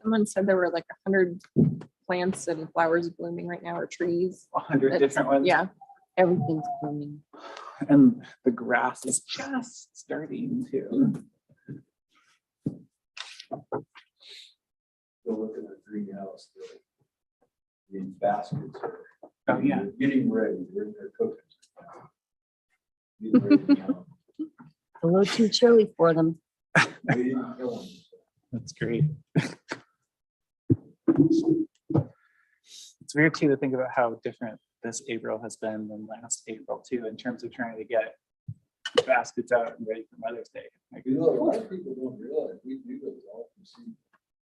Someone said there were like 100 plants and flowers blooming right now, or trees. 100 different ones. Yeah. Everything's blooming. And the grass is just starting to. Go look at the greenhouse. The baskets are Oh, yeah. getting ready. They're in their cooking. Getting ready now. A little too chilly for them. We didn't kill them. That's great. It's weird too to think about how different this April has been than last April too, in terms of trying to get baskets out and ready for Mother's Day. Like, You know, a lot of people don't realize we do those all from seed.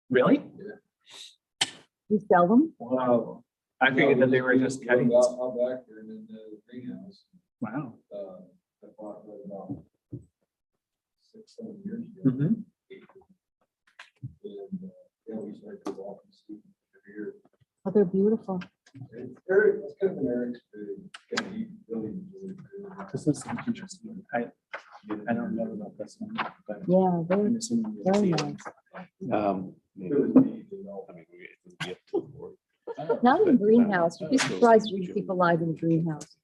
really? Yeah. You sell them? Wow. I figured that they were just cutting. Out back there and in the greenhouse. Wow. I bought it about 6-7 years ago. Mhm. And yeah, we started to walk and see every year. Oh, they're beautiful. It's kind of an Eric's food. And he really enjoyed it. This is interesting. I don't know about this one, but Yeah, they're I'm assuming you'll very see it. nice. It was neat, you know. Not in the greenhouse. You'd be surprised when you keep alive in the greenhouse.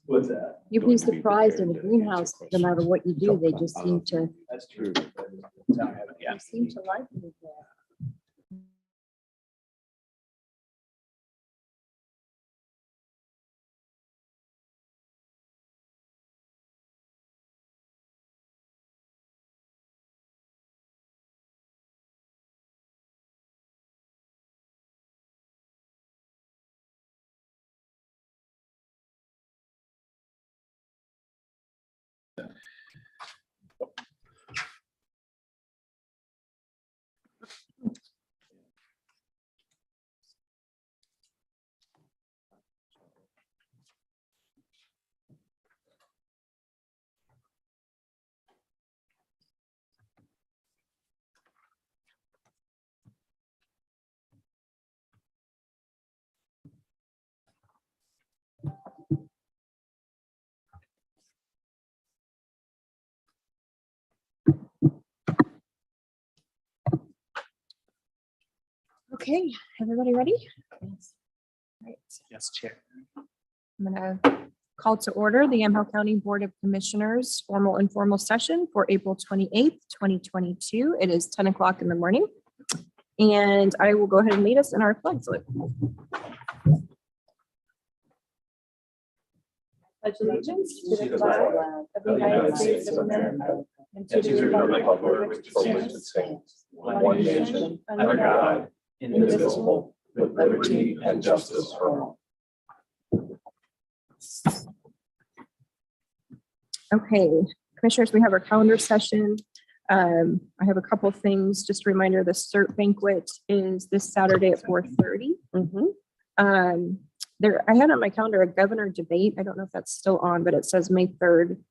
What's that? You'd be surprised in the greenhouse, no matter what you do, they just seem to, That's true. No, I haven't yet. seem to like it there. Okay, everybody ready? Yes. Right. Yes, Chair. I'm gonna call to order the Yamhill County Board of Commissioners formal informal session for April 28th, 2022. It is 10 o'clock in the morning. And I will go ahead and lead us in our flag salute. Pledge allegiance to the flag of the United States of America and to the republic for which it stands, one nation, under God, indivisible, with liberty and justice for all. Okay, Commissioners, we have our calendar session. I have a couple things. Just a reminder, the CERT banquet is this Saturday at 4:30. There, I had on my calendar a governor debate. I don't know if that's still on, but it says May 3rd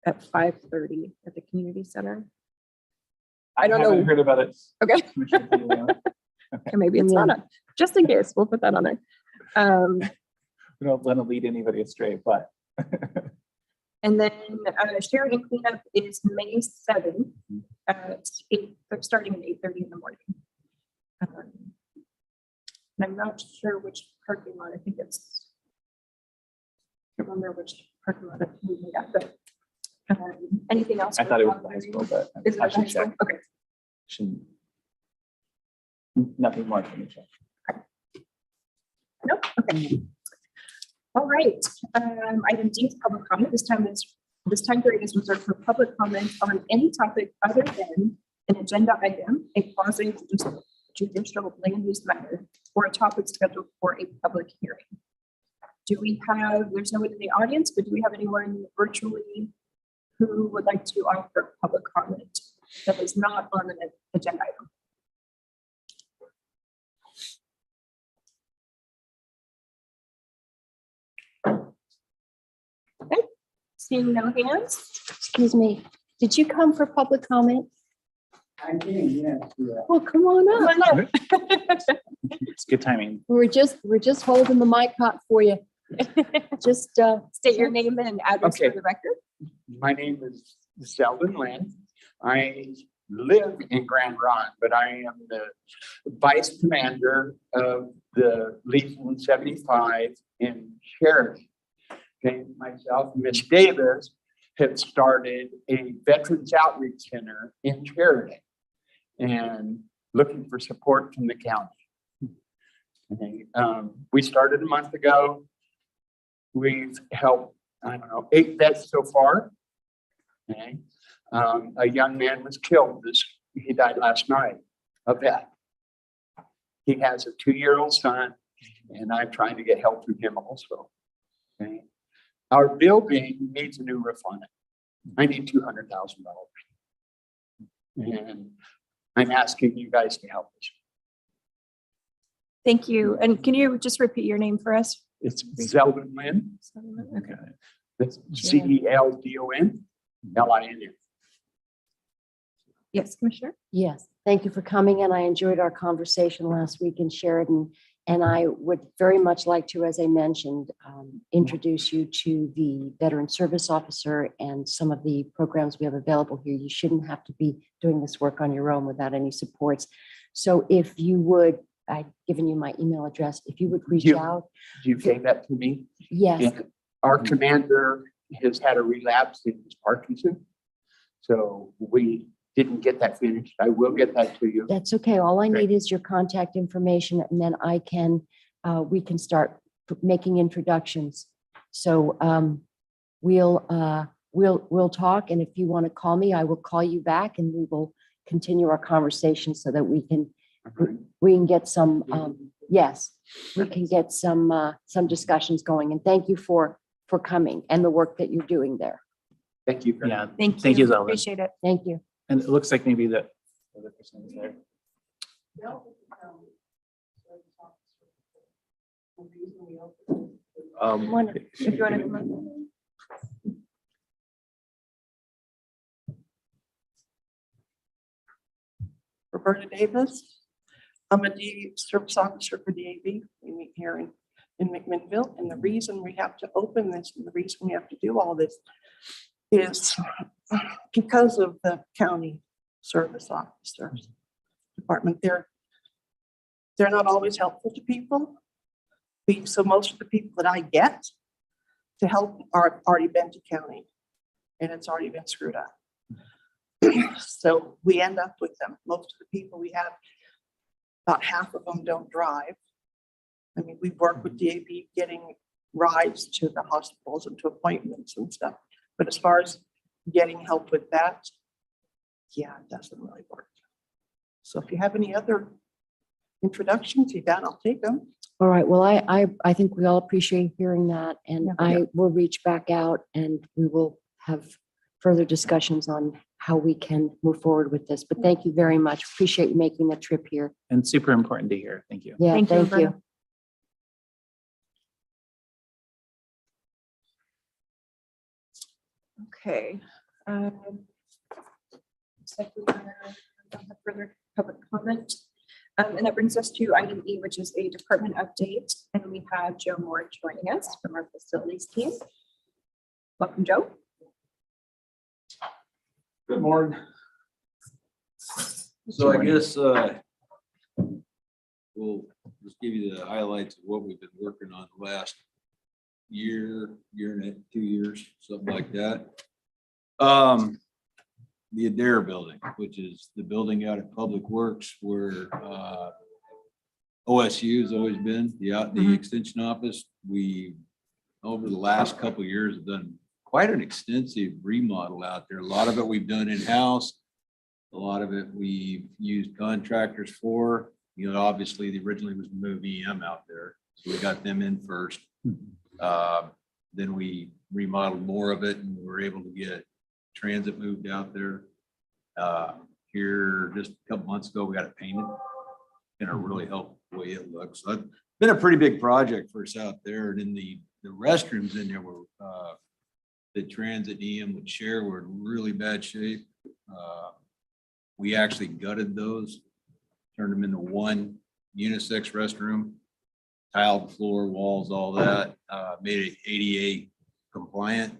at 5:30 at the community center. I don't know. Haven't heard about it. Okay. Commissioner Theola. Okay, maybe it's not on. Just in case, we'll put that on there. We don't want to lead anybody astray, but And then Sheridan cleanup is May 7th at 8, starting at 8:30 in the morning. And I'm not sure which parking lot. I think it's, I can't remember which parking lot it's moving at, but anything else? I thought it was the high school, but Is it I at the high should school? check. Okay. Shouldn't. Nothing more from the check. Nope. Okay. All right. Item D is public comment. This time period is reserved for public comment on any topic other than an agenda item, a quasi judicial land use matter, or a topic scheduled for a public hearing. Do we have, there's no one in the audience, but do we have anyone virtually who would like to offer public comment that is not on an agenda item? Okay, seeing no hands. Excuse me, did you come for public comment? I can, yes. Oh, come on up. It's good timing. We're just holding the mic hot for you. Just State your name and address Okay. for the record. My name is Selvin Lynn. I live in Grand Ronde, but I am the vice commander of the Legion 75 in Sheridan. Okay, myself and Miss Davis have started a Veterans Outreach Center in Sheridan and looking for support from the county. Okay, we started a month ago. We've helped, 8 vets so far. Okay. A young man was killed. He died last night, a vet. He has a 2-year-old son, and I'm trying to get help from him also. Okay. Our building needs a new roof on it. I need $200,000. And I'm asking you guys to help us. Thank you. And can you just repeat your name for us? It's Zeldin Lynn. Okay. That's CELDONLIN. Yes, Commissioner? Yes, thank you for coming, and I enjoyed our conversation last week in Sheridan. And I would very much like to, as I mentioned, introduce you to the Veteran Service Officer and some of the programs we have available here. You shouldn't have to be doing this work on your own without any supports. So if you would, I've given you my email address, if you would reach out. You gave that to me? Yes, And our commander has had a relapse in his Parkinson. So we didn't get that finished. I will get that to you. that's okay. All I Great. need is your contact information, and then we can start making introductions. So we'll talk, and if you want to call me, I will call you back, and we will continue our conversation so that we can get some we can get some discussions going. And thank you for coming and the work that you're doing there. Thank you. Yeah, Thank you. Zeldin. Appreciate it. Thank you. And it looks like maybe the other person is there. If you want to come on. Roberta Davis. I'm a service officer for DAV. We meet here in McMinnville. And the reason we have to open this and the reason we have to do all this is because of the county service officers department. They're not always helpful to people. So most of the people that I get to help are already been to county, and it's already been screwed up. So we end up with them. Most of the people we have, about half of them don't drive. I mean, we work with DAV getting rides to the hospitals and to appointments and stuff. But as far as getting help with that, yeah, it doesn't really work. So if you have any other introductions, you got, I'll take them. All right. Well, I think we all appreciate hearing that, and I will reach back out and we will have further discussions on how we can move forward with this. But thank you very much. Appreciate you making the trip here. And super important to hear. Thank you. Yeah, Thank you, thank you. Roberta. Okay. Looks like we don't have further public comment. And that brings us to item E, which is a department update. And we have Joe Moore joining us from our facilities team. Welcome, Joe. Good morning. So I guess we'll just give you the highlights of what we've been working on the last year and 2 years, something like that. The Adair building, which is the building out at Public Works where OSU has always been, the extension office. We, over the last couple of years, have done quite an extensive remodel out there. A lot of it we've done in-house. A lot of it we've used contractors for. You know, obviously, originally was Move EM out there, so we got them in first. Then we remodeled more of it, and we were able to get transit moved out there. Here just a couple months ago, we got it painted, and it really helped the way it looks. So it's been a pretty big project for us out there. And then the restrooms in there were the transit EM would share were in really bad shape. We actually gutted those, turned them into one unisex restroom, tiled floor, walls, all that, made it ADA compliant.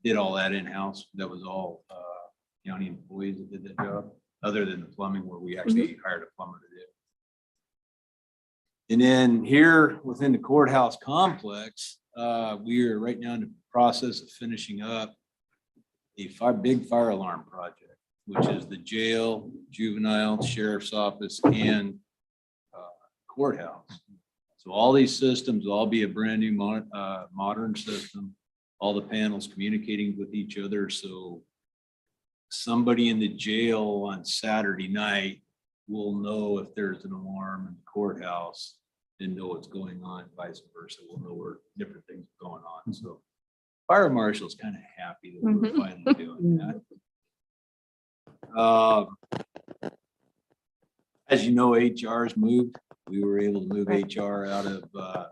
did all that in-house. That was all county employees that did that job, other than the plumbing where we actually hired a plumber to do. And then here within the courthouse complex, we are right now in the process of finishing up a big fire alarm project, which is the jail, juvenile, sheriff's office, and courthouse. So all these systems will all be a brand new modern system, all the panels communicating with each other. So somebody in the jail on Saturday night will know if there's an alarm in the courthouse and know what's going on, vice versa. We'll know where different things are going on. So fire marshal's kind of happy that we're finally doing that. As you know, HR's moved. We were able to move HR out of the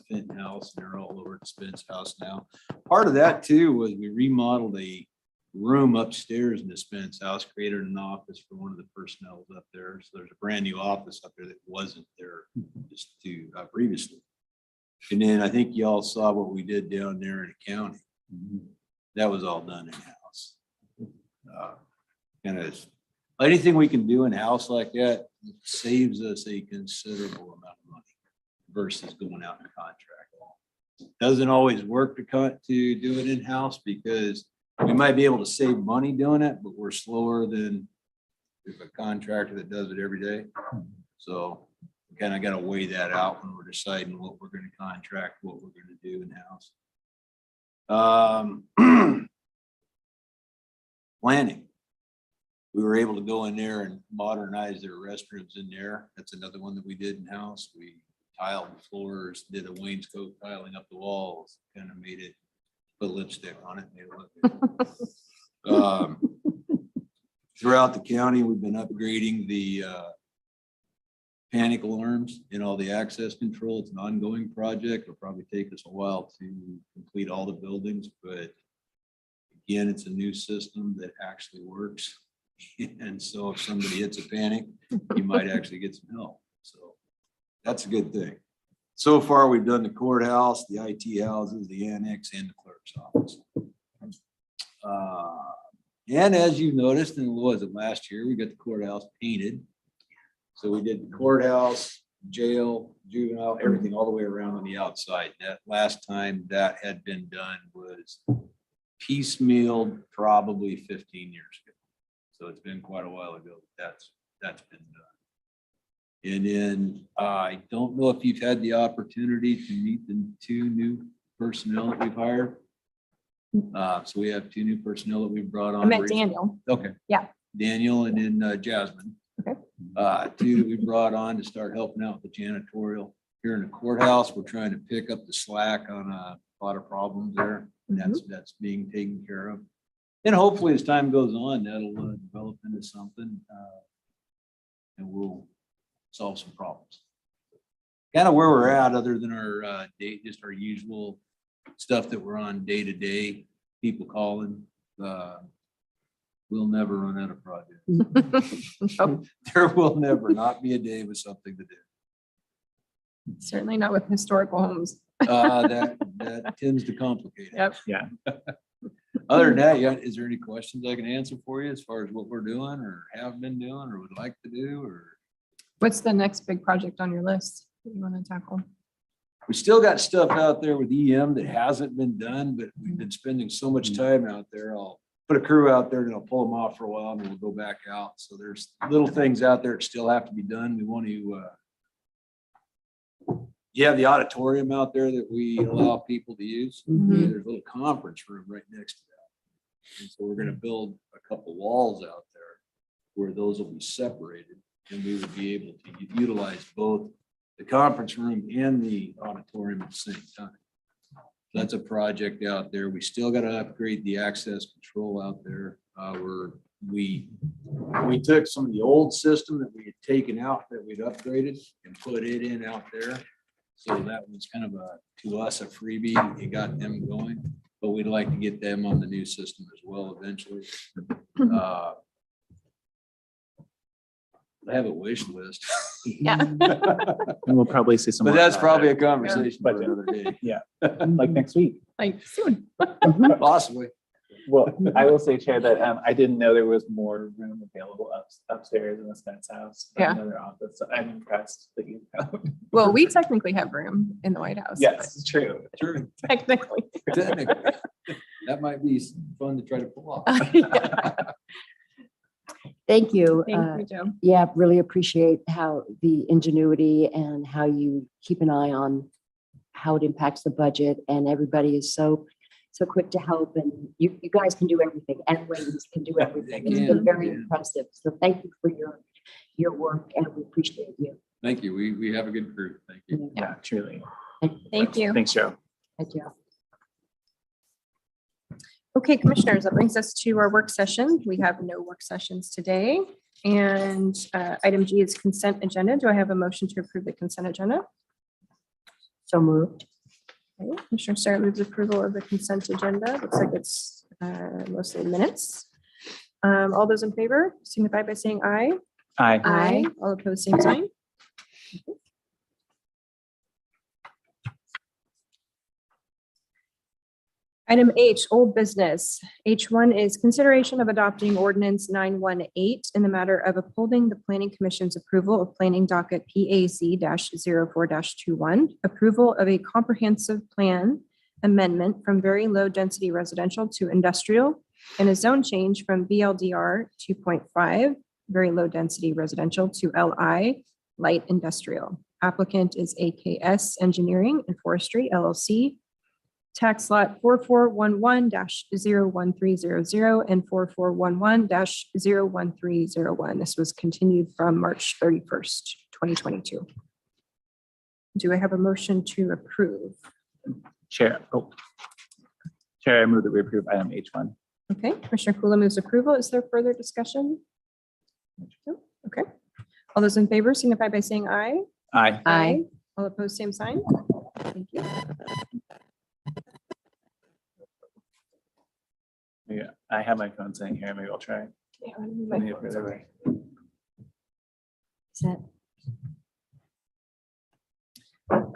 Fenton house, and they're all over at Spence house now. Part of that too was we remodeled a room upstairs in the Spence house, created an office for one of the personnel up there. So there's a brand new office up there that wasn't there just previously. And then I think y'all saw what we did down there in the county. That was all done in-house. Kind of anything we can do in-house like that saves us a considerable amount of money versus going out in contract. Doesn't always work to do it in-house because we might be able to save money doing it, but we're slower than if a contractor that does it every day. So we kind of got to weigh that out when we're deciding what we're going to contract, what we're going to do in-house. Planning. We were able to go in there and modernize their restrooms in there. That's another one that we did in-house. We tiled the floors, did a wainscot tiling up the walls, kind of made it, put lipstick on it, made it look good. Throughout the county, we've been upgrading the panic alarms and all the access control. It's an ongoing project. It'll probably take us a while to complete all the buildings, but again, it's a new system that actually works. And so if somebody hits a panic, you might actually get some help. So that's a good thing. So far, we've done the courthouse, the IT houses, the annex, and the clerk's office. And as you noticed, and was it last year, we got the courthouse painted. So we did the courthouse, jail, juvenile, everything all the way around on the outside. That last time that had been done was piecemealed probably 15 years ago. So it's been quite a while ago that's been done. And then I don't know if you've had the opportunity to meet the two new personnel that we've hired. So we have two new personnel that we've brought on. I met Daniel. Okay. Yeah. Daniel and then Jasmine. Okay. Two that we brought on to start helping out with the janitorial. Here in the courthouse, we're trying to pick up the slack on a lot of problems there. That's being taken care of. And hopefully as time goes on, that'll develop into something and we'll solve some problems. Kind of where we're at, other than our just our usual stuff that we're on day to day, people calling. We'll never run out of projects. There will never not be a day with something to do. Certainly not with historical homes. That tends to complicate it. Yep. Yeah. Other than that, is there any questions I can answer for you as far as what we're doing or have been doing or would like to do? Or What's the next big project on your list that you want to tackle? we still got stuff out there with EM that hasn't been done, but we've been spending so much time out there. I'll put a crew out there and I'll pull them off for a while and then we'll go back out. So there's little things out there that still have to be done. We want to you have the auditorium out there that we allow people to use. Mhm. There's a little conference room right next to that. And so we're going to build a couple walls out there where those will be separated and we would be able to utilize both the conference room and the auditorium at the same time. That's a project out there. We still got to upgrade the access control out there. We took some of the old system that we had taken out that we'd upgraded and put it in out there. So that was kind of to us, a freebie. It got them going, but we'd like to get them on the new system as well eventually. I have a wish list. Yeah. And we'll probably see some. But more that's about probably it. a conversation for another day. Like next week. Like soon. Possibly. Well, I will say, Chair, that I didn't know there was more room available upstairs in the Spence house. Yeah. Another office. So I'm impressed that you have. Well, we technically have room in the White House. Yes, it's true. Sure, but Technically. technically. That might be fun to try to pull off. Yeah. Thank you. Thank you, Joe. Yeah, really appreciate how the ingenuity and how you keep an eye on how it impacts the budget, and everybody is so quick to help, and you guys can do everything, and ladies can do everything. It's been very impressive. So thank you for your work, and we appreciate you. Thank you. We have a good crew. Thank you. Yeah, truly. Thank you. Thanks, Joe. Thank you. Okay, commissioners, that brings us to our work session. We have no work sessions today. And item G is consent agenda. Do I have a motion to approve the consent agenda? So moved. Okay, Commissioner Sarah moves approval of the consent agenda. Looks like it's mostly minutes. All those in favor signify by saying aye. Aye. All opposed, same sign. Item H, old business. H1 is consideration of adopting ordinance 918 in the matter of upholding the planning commission's approval of planning docket PAC-04-21, approval of a comprehensive plan amendment from very low density residential to industrial, and a zone change from BLDR 2.5, very low density residential, to LI, light industrial. Applicant is AKS Engineering and Forestry LLC. Tax lot 4411-01300 and 4411-01301. This was continued from March 31st, 2022. Do I have a motion to approve? Chair. Chair, I move that we approve item H1. Okay, Commissioner Kula moves approval. Is there further discussion? No? Okay. All those in favor signify by saying aye. Aye. Aye. All opposed, same sign. Thank you. Yeah, I have my phone sitting here. Maybe I'll try. Yeah, I'm gonna move my phone. Is that-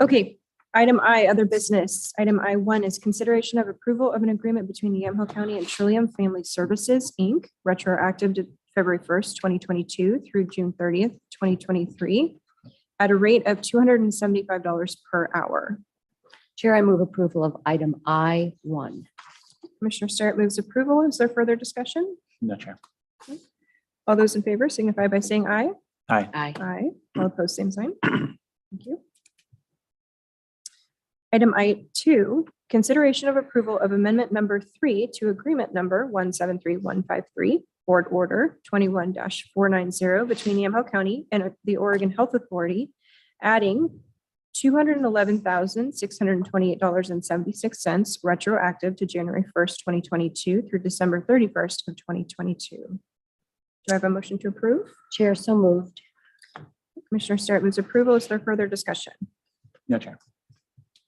Okay, item I, other business. Item I1 is consideration of approval of an agreement between Yamhill County and Trillium Family Services, Inc., retroactive to February 1st, 2022 through June 30th, 2023, at a rate of $275 per hour. Chair, I move approval of item I1. Commissioner Sterrett moves approval. Is there further discussion? No, Chair. All those in favor signify by saying aye. Aye. Aye. Aye. All opposed, same sign. Thank you. Item I2, consideration of approval of amendment number 3 to agreement number 173153, board order 21-490 between Yamhill County and the Oregon Health Authority, adding $211,628.76 retroactive to January 1st, 2022 through December 31st of 2022. Do I have a motion to approve? Chair, so moved. Commissioner Sterrett moves approval. Is there further discussion? No, Chair.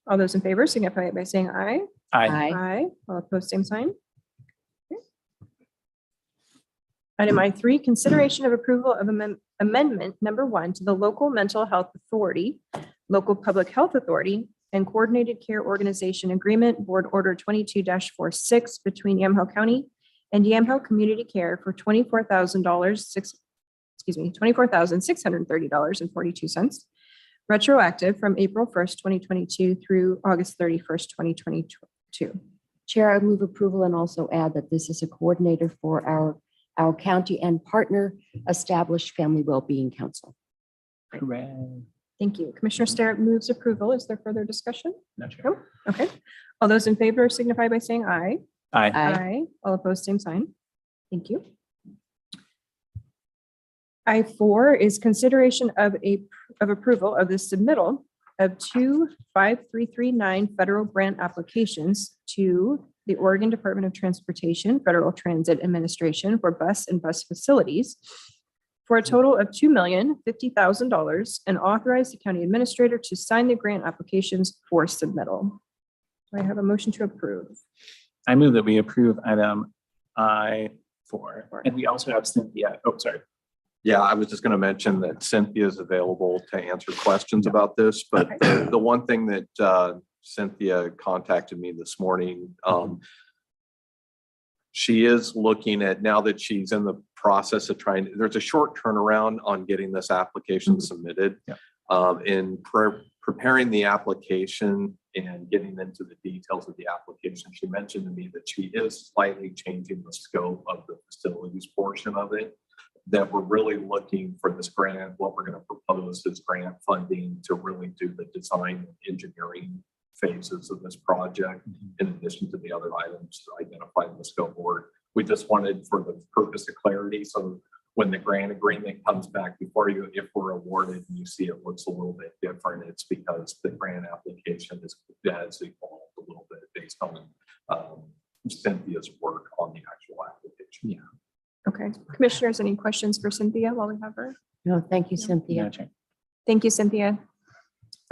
All those in favor signify by saying aye. Aye. Aye. All opposed, same sign. Okay. Item I3, consideration of approval of amendment number 1 to the local mental health authority, local public health authority, and coordinated care organization agreement, board order 22-46 between Yamhill County and Yamhill Community Care for $24,630.42, retroactive from April 1st, 2022 through August 31st, 2022. Chair, I move approval and also add that this is a coordinator for our county and partner established Family Wellbeing Council. Hooray. Thank you. Commissioner Sterrett moves approval. Is there further discussion? No, Chair. No? Okay. All those in favor signify by saying aye. Aye. Aye. All opposed, same sign. Thank you. I4 is consideration of approval of the submittal of 2 5339 federal grant applications to the Oregon Department of Transportation, Federal Transit Administration for bus and bus facilities for a total of $2,050,000 and authorize the county administrator to sign the grant applications for submittal. Do I have a motion to approve? I move that we approve item I4. And we also have Cynthia. Oh, sorry. Yeah, I was just going to mention that Cynthia is available to answer questions about this, but Okay. the one thing that Cynthia contacted me this morning, She is looking at, now that she's in the process of trying, there's a short turnaround on getting this application submitted. Yeah. In preparing the application and getting into the details of the application, she mentioned to me that she is slightly changing the scope of the facilities portion of it. That we're really looking for this grant, what we're going to propose is grant funding to really do the design and engineering phases of this project, in addition to the other items identified in the scope board. We just wanted, for the purpose of clarity, so when the grant agreement comes back before you, if we're awarded and you see it looks a little bit different, it's because the grant application has evolved a little bit based on Cynthia's work on the actual application. Yeah. Okay, commissioners, any questions for Cynthia while we have her? No, thank you, No. Cynthia. Gotcha. Thank you, Cynthia.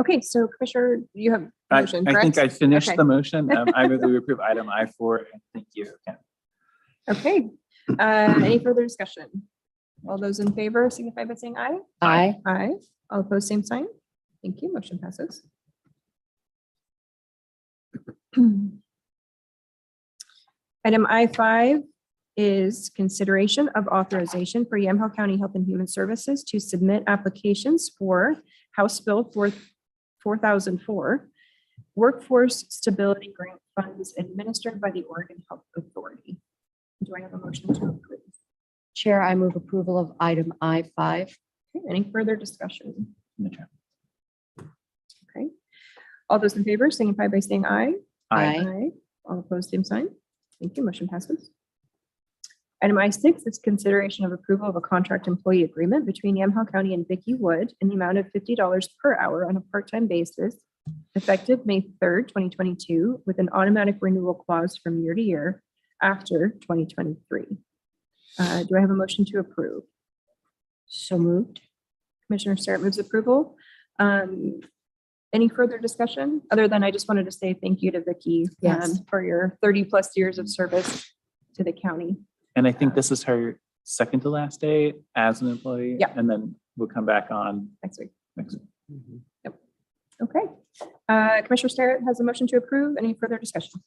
Okay, so Commissioner, you have a I motion, think correct? I finished Okay. the motion. I move that we approve item I4. And thank you, Ken. Okay, any further discussion? All those in favor signify by saying aye. Aye. Aye. All opposed, same sign. Thank you. Motion passes. Item I5 is consideration of authorization for Yamhill County Health and Human Services to submit applications for House Bill 4004 Workforce Stability Grant Funds administered by the Oregon Health Authority. Do I have a motion to approve? Chair, I move approval of item I5. Okay, any further discussion? In the chat. Okay. All those in favor signify by saying aye. Aye. All opposed, same sign. Thank you. Motion passes. Item I6 is consideration of approval of a contract employee agreement between Yamhill County and Vicki Wood in the amount of $50 per hour on a part-time basis, effective May 3rd, 2022, with an automatic renewal clause from year to year after 2023. Do I have a motion to approve? So moved. Commissioner Starrett moves approval. Any further discussion, other than I just wanted to say thank you to Vicki Yes. for your 30+ years of service to the county. And I think this is her second to last day as an employee. Yep. And then we'll come back on Next week. next week. Okay. Commissioner Starrett has a motion to approve. Any further discussion?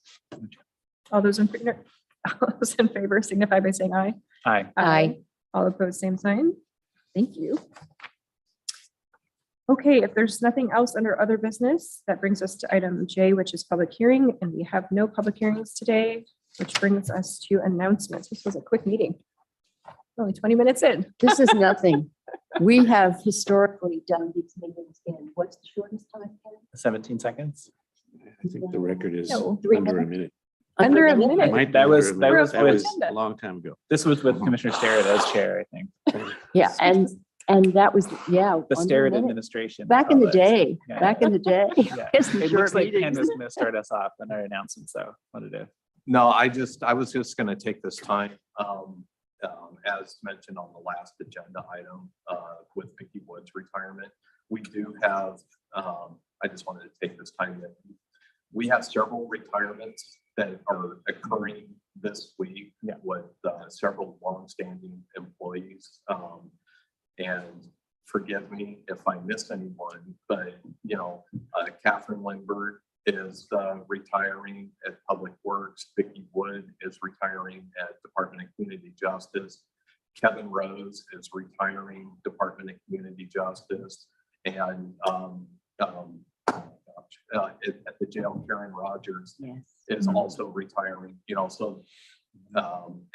All those in favor signify by saying aye. Aye. Aye. All opposed, same sign. Thank you. Okay, if there's nothing else under other business, that brings us to item J, which is public hearing, and we have no public hearings today, which brings us to announcements. This was a quick meeting. Only 20 minutes in. This is nothing. We have historically done these meetings in what's the shortest time? Ken? 17 seconds. I think the record is No, minutes. under a minute. Under a It minute. might be That was- under a that minute. was That with- a long time ago. This was with Commissioner Starrett as chair, I think. Yeah, and that was, yeah. The under a Starrett minute. administration. Back in the of it. day, Yeah. back in the day. Yeah. It's the It short looks like Ken meetings. was going to start us off in our announcements, so what to do. No, I was just gonna take this time, as mentioned on the last agenda item, with Vicki Wood's retirement. We do have, I just wanted to take this time that we have several retirements that are occurring this week. Yeah. With several longstanding employees. And forgive me if I missed anyone, but Catherine Lindbergh is retiring at Public Works. Vicki Wood is retiring at Department of Community Justice. Kevin Rose is retiring Department of Community Justice. And at the jail, Karen Rogers Yes. is also retiring,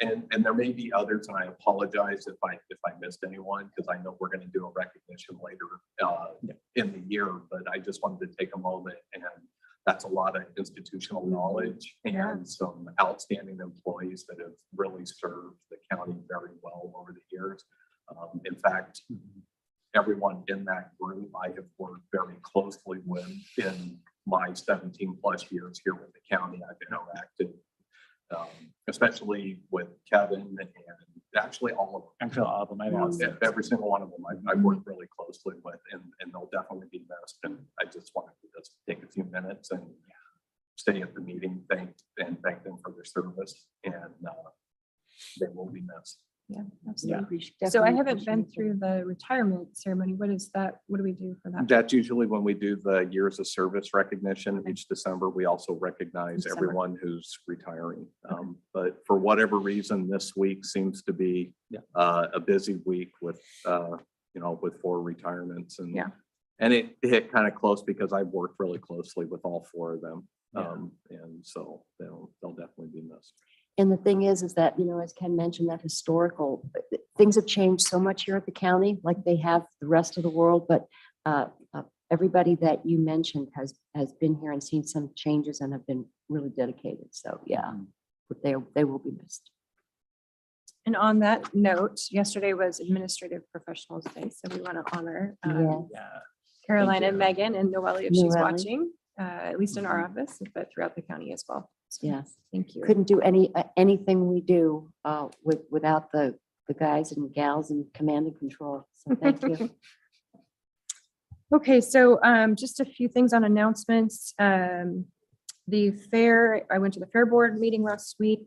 and there may be others, and I apologize if I missed anyone, because I know we're going to do a recognition later in the year, but I just wanted to take a moment, and that's a lot of institutional knowledge Yeah. and some outstanding employees that have really served the county very well over the years. In fact, everyone in that group I have worked very closely with in my 17+ years here with the county. I've interacted, especially with Kevin and actually all of them. Actually, all of them. I know. Every single one of them I've worked really closely with, and they'll definitely be missed. And I just wanted to just take a few minutes and stay at the meeting, thank them for their service, and they will be missed. Yeah, Yeah. absolutely. We should So I definitely haven't been appreciate that. through the retirement ceremony. What is that? What do we do for that? That's usually when we do the years of service recognition. Each December, we also recognize December. everyone who's retiring. But for whatever reason, this week seems to be Yeah. a busy week with, with 4 retirements and. Yeah. And it hit kind of close because I've worked really closely with all 4 of them. Yeah. And so they'll definitely be missed. And the thing is that, as Ken mentioned, that historical, things have changed so much here at the county, like they have the rest of the world, but everybody that you mentioned has been here and seen some changes and have been really dedicated. So, yeah, but they will be missed. And on that note, yesterday was Administrative Professionals Day, so we want to honor Yeah. Yeah. Caroline and you. Megan and Noelle if she's Noelle. watching, at least in our office, but throughout the county as well. So, Yes. thank you. Couldn't do anything we do without the guys and gals in command and control. So thank you. Okay, so just a few things on announcements. The fair, I went to the fair board meeting last week.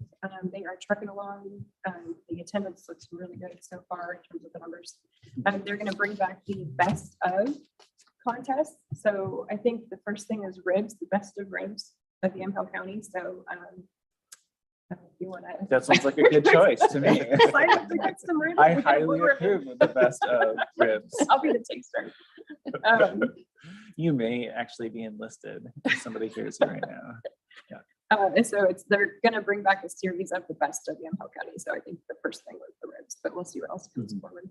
They are trucking along. The attendance looks really good so far in terms of the numbers. They're going to bring back the best of contest. So I think the first thing is ribs, the best of ribs of the Yamhill County. So if you want to. That sounds like a good choice to me. Sign up to get some ribs. I We get a highly blue ribbon. approve of the best of ribs. I'll be the taster. You may actually be enlisted if somebody hears you right now. And so they're gonna bring back a series of the best of Yamhill County. So I think the first thing was the ribs, but we'll see what else comes forward.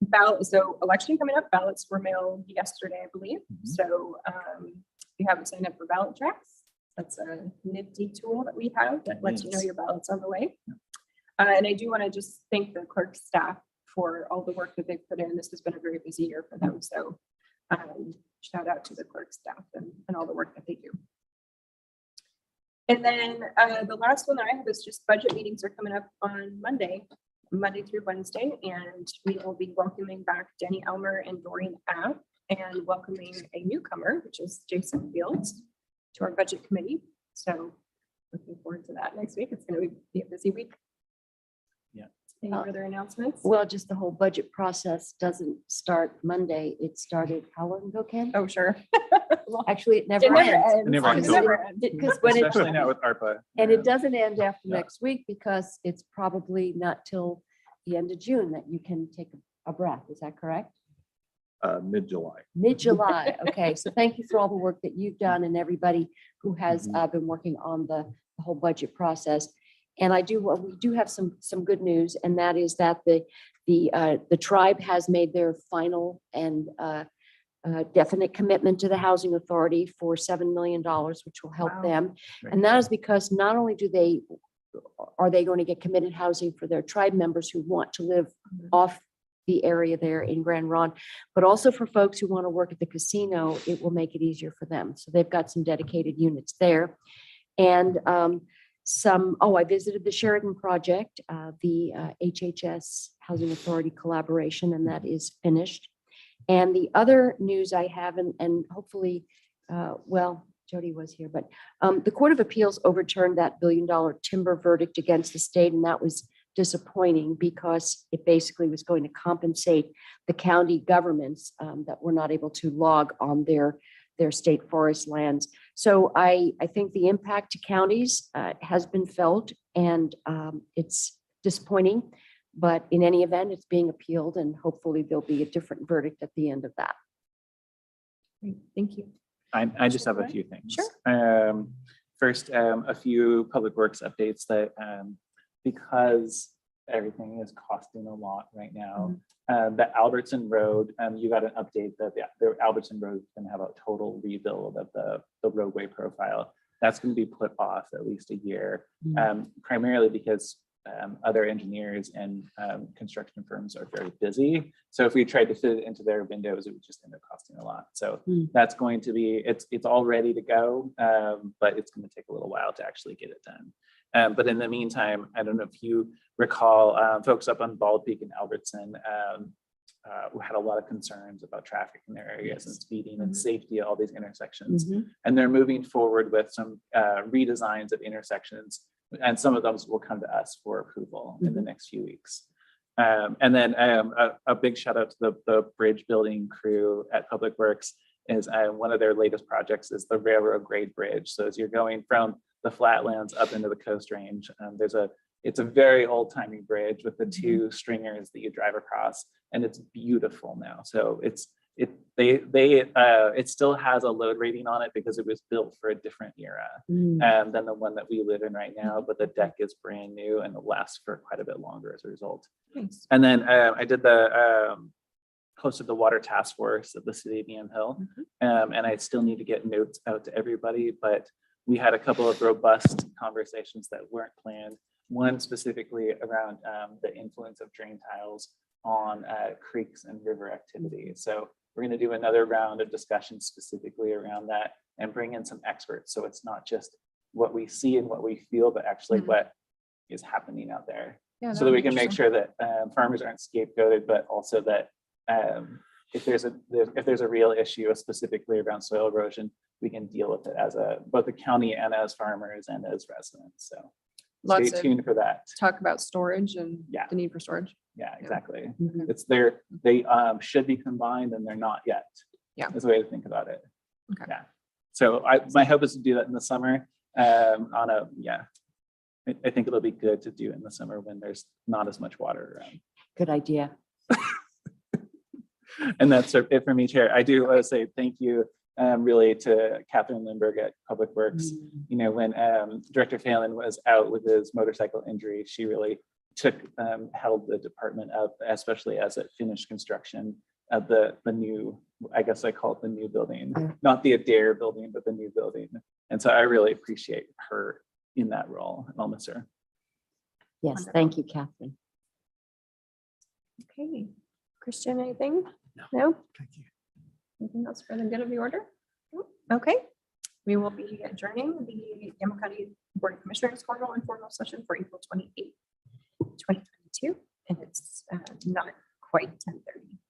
Ballot, so election coming up, ballots were mailed yesterday, I believe. So if you haven't signed up for ballot tracks, that's a nifty tool that we have that lets you know your ballot's on the way. And I do want to just thank the clerk staff for all the work that they've put in. This has been a very busy year for them. So shout out to the clerk staff and all the work that they do. And then the last one that I have is just budget meetings are coming up on Monday through Wednesday, and we will be welcoming back Denny Elmer and Doreen App and welcoming a newcomer, which is Jason Fields, to our budget committee. So looking forward to that next week. It's going to be a busy week. Yeah. Any further announcements? Well, just the whole budget process doesn't start Monday. It started how long ago, Ken? Oh, sure. Actually, it never It never ends. ends. never It ends. never ends. Because when Especially now with ARPA. and it doesn't end after Yeah. next week because it's probably not till the end of June that you can take a breath. Is that correct? Mid-July. Mid-July. Okay, so thank you for all the work that you've done and everybody who has been working on the whole budget process. And we do have some good news, and that is that the tribe has made their final and definite commitment to the Housing Authority for $7 million, which will help Wow. them. And that is because not only are they going to get committed housing for their tribe members who want to live off the area there in Grand Ronde, but also for folks who want to work at the casino, it will make it easier for them. So they've got some dedicated units there. And I visited the Sheridan project, the HHS Housing Authority collaboration, and that is finished. And the other news I have, and hopefully, Jody was here, but the Court of Appeals overturned that $1 billion timber verdict against the state, and that was disappointing because it basically was going to compensate the county governments that were not able to log on their state forest lands. So I think the impact to counties has been felt, and it's disappointing, but in any event, it's being appealed, and hopefully there'll be a different verdict at the end of that. Great, thank you. I just have a few things. Sure. First, a few public works updates that because everything is costing a lot right now. The Albertson Road, you got an update that the Albertson Road is going to have a total rebuild of the roadway profile. That's going to be put off at least a year, primarily because other engineers and construction firms are very busy. So if we tried to fit it into their windows, it would just end up costing a lot. So that's going to be, it's all ready to go, but it's going to take a little while to actually get it done. But in the meantime, I don't know if you recall, folks up on Bald Peak and Albertson had a lot of concerns about traffic in their areas and speeding and safety at all these intersections. And they're moving forward with some redesigns of intersections And some of those will come to us for approval in the next few weeks. And then a big shout out to the bridge building crew at Public Works is one of their latest projects is the railroad grade bridge. So as you're going from the flatlands up into the Coast Range, it's a very old timey bridge with the two stringers that you drive across, and it's beautiful now. So it still has a load rating on it because it was built for a different era than the one that we live in right now, but the deck is brand new and it lasts for quite a bit longer as a result. Nice. And then I did hosted the water task force at the city of Yamhill, and I still need to get notes out to everybody, but we had a couple of robust conversations that weren't planned. One specifically around the influence of drain tiles on creeks and river activity. So we're going to do another round of discussion specifically around that and bring in some experts. So it's not just what we see and what we feel, but actually what is happening out there. Yeah, So that we can make sure that farmers aren't scapegoated, but also that if there's a real issue specifically around soil erosion, we can deal with it as both the county and as farmers and as residents. So Lots stay of tuned for that. talk about storage and Yeah. the need for storage. Yeah, exactly. Mhm. It's they should be combined and they're not yet. Yeah. Is the way to think about it. Okay. Yeah. So my hope is to do that in the summer. I think it'll be good to do in the summer when there's not as much water around. Good idea. And that's it for me, Chair. I do want to say thank you really to Catherine Lindbergh at Public Works. You know, when Director Phelan was out with his motorcycle injury, she really held the department up, especially as it finished construction of the new, I guess I call it the new building, not the Adair building, but the new building. And so I really appreciate her in that role, and I'll miss her. Yes, thank you, Catherine. Okay. Christian, anything? No? Thank you. Anything else for the good of the order? No? Okay. We will be adjourning the Yamhill County Board of Commissioners formal informal session for April 28th, 2022, and it's not quite 10:30.